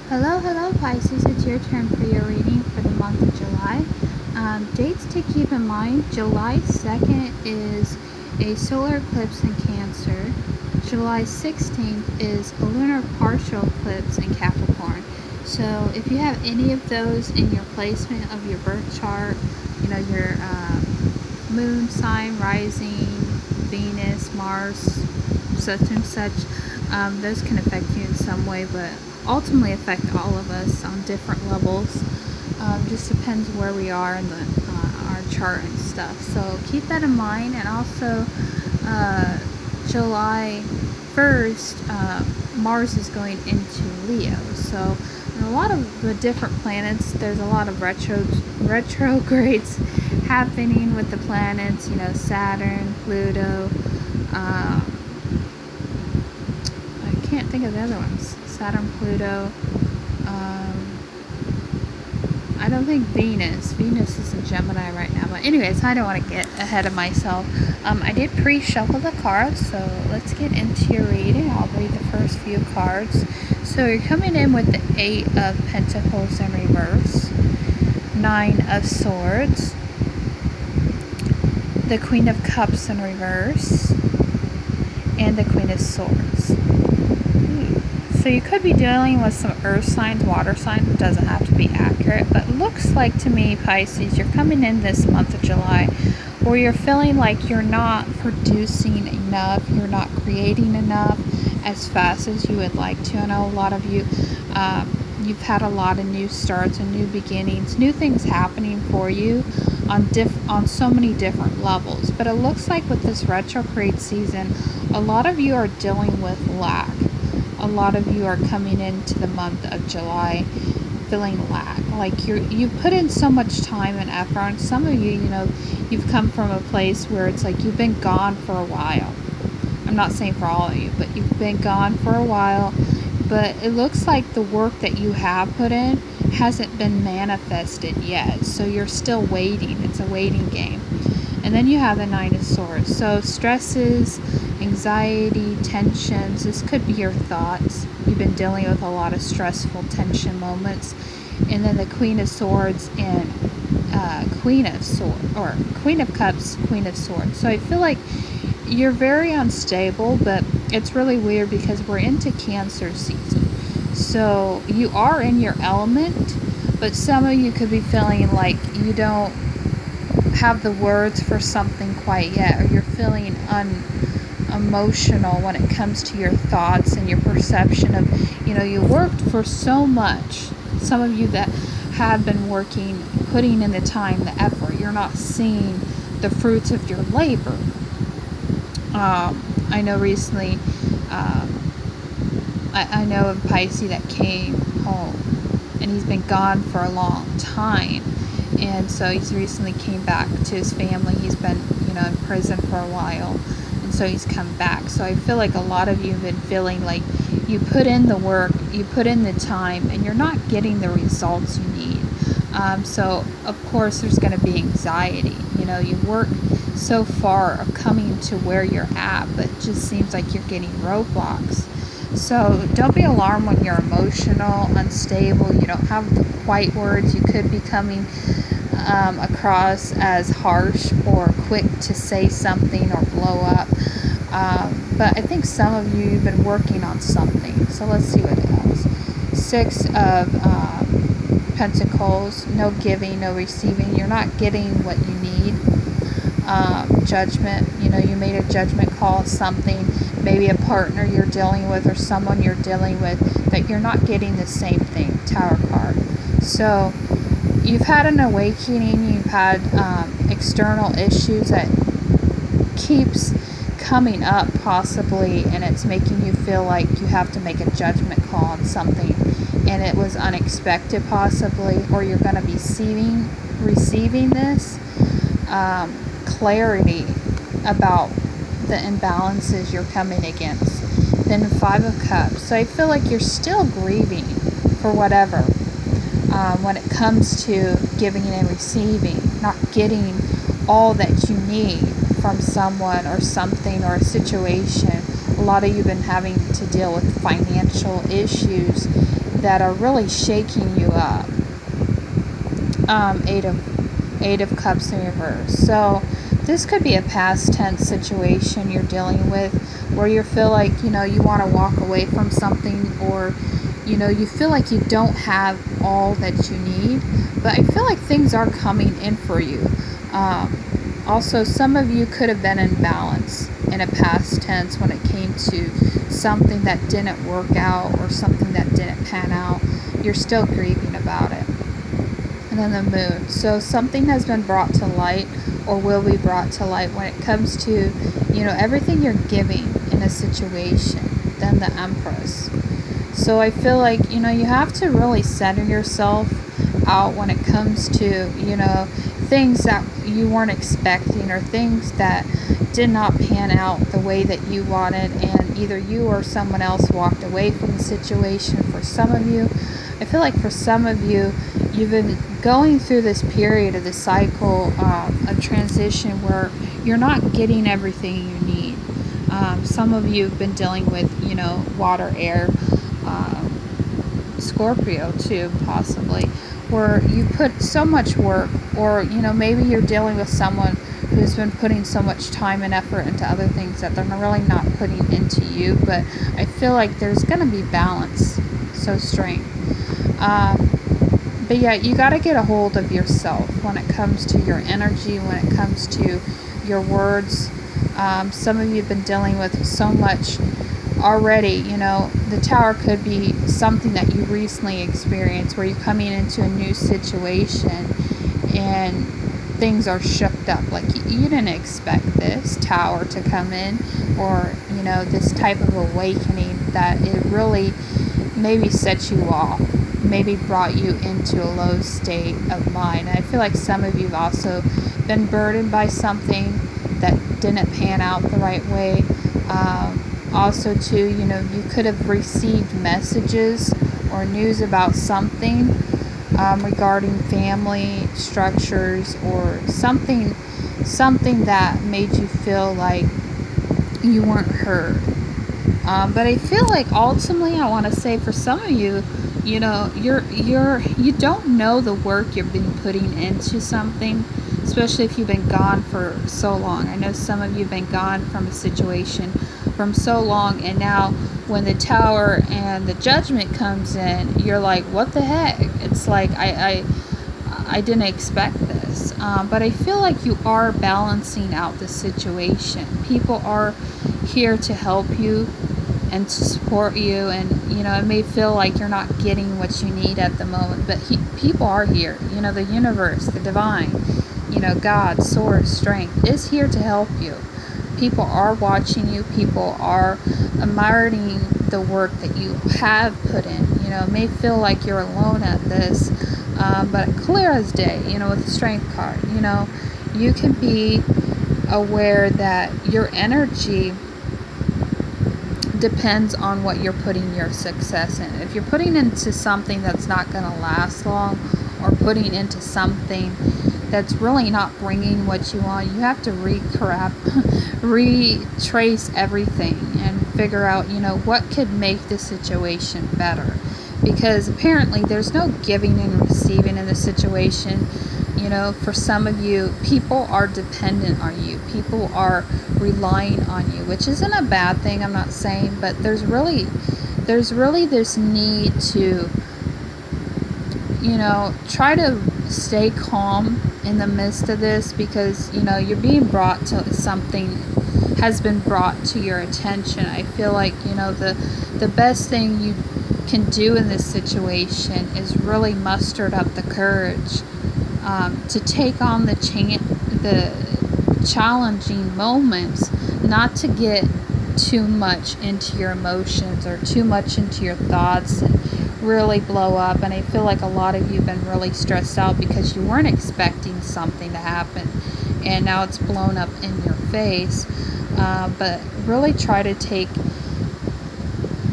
Hello Pisces, it's your turn for your reading for the month of July. Dates to keep in mind: July 2nd is a solar eclipse in Cancer. July 16th is a lunar partial eclipse in Capricorn. So if you have any of those in your placement of your birth chart, your moon sign, rising, Venus, Mars, such and such, those can affect you in some way, but ultimately affect all of us on different levels. Just depends where we are in our chart and stuff. So keep that in mind. And also, July 1st, Mars is going into Leo. So a lot of the different planets, there's a lot of retrogrades happening with the planets. Saturn, Pluto. I can't think of the other ones. Saturn, Pluto. I don't think Venus. Venus is in Gemini right now. But anyways, I don't want to get ahead of myself. I did pre-shuffle the cards, so let's get into your reading. I'll read the first few cards. So you're coming in with the 8 of Pentacles in reverse, 9 of Swords, the Queen of Cups in reverse, and the Queen of Swords. So you could be dealing with some earth signs, water signs. It doesn't have to be accurate, but it looks like to me, Pisces, you're coming in this month of July where you're feeling like you're not producing enough, you're not creating enough as fast as you would like to. I know a lot of you, you've had a lot of new starts and new beginnings, new things happening for you on so many different levels. But it looks like with this retrograde season, a lot of you are dealing with lack. A lot of you are coming into the month of July feeling lack. Like you put in so much time and effort. And some of you, you've come from a place where it's like you've been gone for a while. I'm not saying for all of you, but you've been gone for a while. But it looks like the work that you have put in hasn't been manifested yet. So you're still waiting. It's a waiting game. And then you have the 9 of Swords. So stresses, anxiety, tensions. This could be your thoughts. You've been dealing with a lot of stressful tension moments. And then the Queen of Swords and Queen of Swords, or Queen of Cups, Queen of Swords. So I feel like you're very unstable, but it's really weird because we're into Cancer season. So you are in your element, but some of you could be feeling like you don't have the words for something quite yet, or you're feeling emotional when it comes to your thoughts and your perception of, you worked for so much. Some of you that have been working, putting in the time, the effort, you're not seeing the fruits of your labor. I know recently, I know of Pisces that came home, and he's been gone for a long time. And so he's recently came back to his family. He's been, in prison for a while. And so he's come back. So I feel like a lot of you have been feeling like you put in the work, you put in the time, and you're not getting the results you need. So, of course, there's going to be anxiety. You work so far of coming to where you're at, but it just seems like you're getting roadblocks. So don't be alarmed when you're emotional, unstable, you don't have the quite words. You could be coming across as harsh or quick to say something or blow up. But I think some of you have been working on something. So let's see what else. 6 of Pentacles, no giving, no receiving. You're not getting what you need. Judgment, you made a judgment call, something, maybe a partner you're dealing with or someone you're dealing with, that you're not getting the same thing. Tower card. So you've had an awakening, you've had external issues that keeps coming up possibly, and it's making you feel like you have to make a judgment call on something, and it was unexpected possibly, or you're going to be receiving this clarity about the imbalances you're coming against. Then 5 of Cups. So I feel like you're still grieving for whatever when it comes to giving and receiving, not getting all that you need from someone or something or a situation A lot of you have been having to deal with financial issues that are really shaking you up. Eight of Cups in reverse. So this could be a past tense situation you're dealing with, where you feel like, you want to walk away from something, or, you feel like you don't have all that you need. But I feel like things are coming in for you. Also, some of you could have been in balance in a past tense when it came to something that didn't work out or something that didn't pan out. You're still grieving about it. And then the moon. So something has been brought to light, or will be brought to light, when it comes to, everything you're giving in a situation. Then the Empress. So I feel like, you have to really center yourself out when it comes to, things that you weren't expecting, or things that did not pan out the way that you wanted, and either you or someone else walked away from the situation. For some of you, I feel like for some of you, you've been going through this period of the cycle of transition where you're not getting everything you need. Some of you have been dealing with, water, air, Scorpio too, possibly, where you put so much work, or, maybe you're dealing with someone who's been putting so much time and effort into other things that they're really not putting into you. But I feel like there's going to be balance. So strength. But yeah, you got to get a hold of yourself when it comes to your energy, when it comes to your words. Some of you have been dealing with so much already. The Tower could be something that you recently experienced, where you're coming into a new situation and things are shook up. Like you didn't expect this Tower to come in, or, this type of awakening that it really maybe set you off, maybe brought you into a low state of mind. And I feel like some of you have also been burdened by something that didn't pan out the right way. Also too, you could have received messages or news about something regarding family structures, or something that made you feel like you weren't heard. But I feel like ultimately, I want to say for some of you, you don't know the work you've been putting into something, especially if you've been gone for so long. I know some of you have been gone from a situation from so long, and now when the Tower and the Judgment comes in, you're like, what the heck? It's like, I didn't expect this. But I feel like you are balancing out the situation. People are here to help you and to support you, and it may feel like you're not getting what you need at the moment, but people are here. The universe, the divine, God, source, strength is here to help you. People are watching you. People are admiring the work that you have put in. It may feel like you're alone at this, but clear as day, with the Strength card, you can be aware that your energy depends on what you're putting your success in. If you're putting into something that's not going to last long, or putting into something that's really not bringing what you want, you have to retrace everything and figure out, what could make the situation better. Because apparently there's no giving and receiving in the situation. For some of you, people are dependent on you. People are relying on you, which isn't a bad thing, I'm not saying, but there's really this need to, try to stay calm in the midst of this, because, you're being brought to something has been brought to your attention. I feel like, the best thing you can do in this situation is really muster up the courage to take on the challenging moments, not to get too much into your emotions or too much into your thoughts and really blow up. And I feel like a lot of you have been really stressed out because you weren't expecting something to happen, and now it's blown up in your face. But really try to take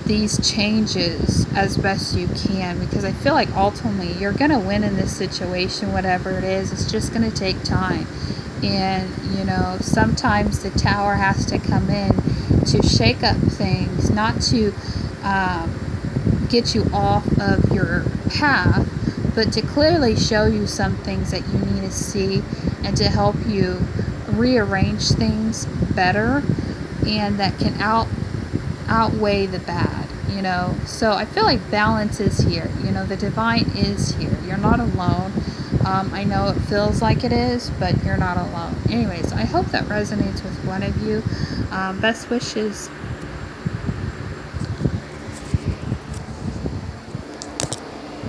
these changes as best you can, because I feel like ultimately you're going to win in this situation, whatever it is. It's just going to take time. And sometimes the Tower has to come in to shake up things, not to get you off of your path, but to clearly show you some things that you need to see and to help you rearrange things better, and that can outweigh the bad, you know. So I feel like balance is here, you know, the divine is here. You're not alone. I know it feels like it is, but you're not alone. Anyways, I hope that resonates with one of you. Best wishes.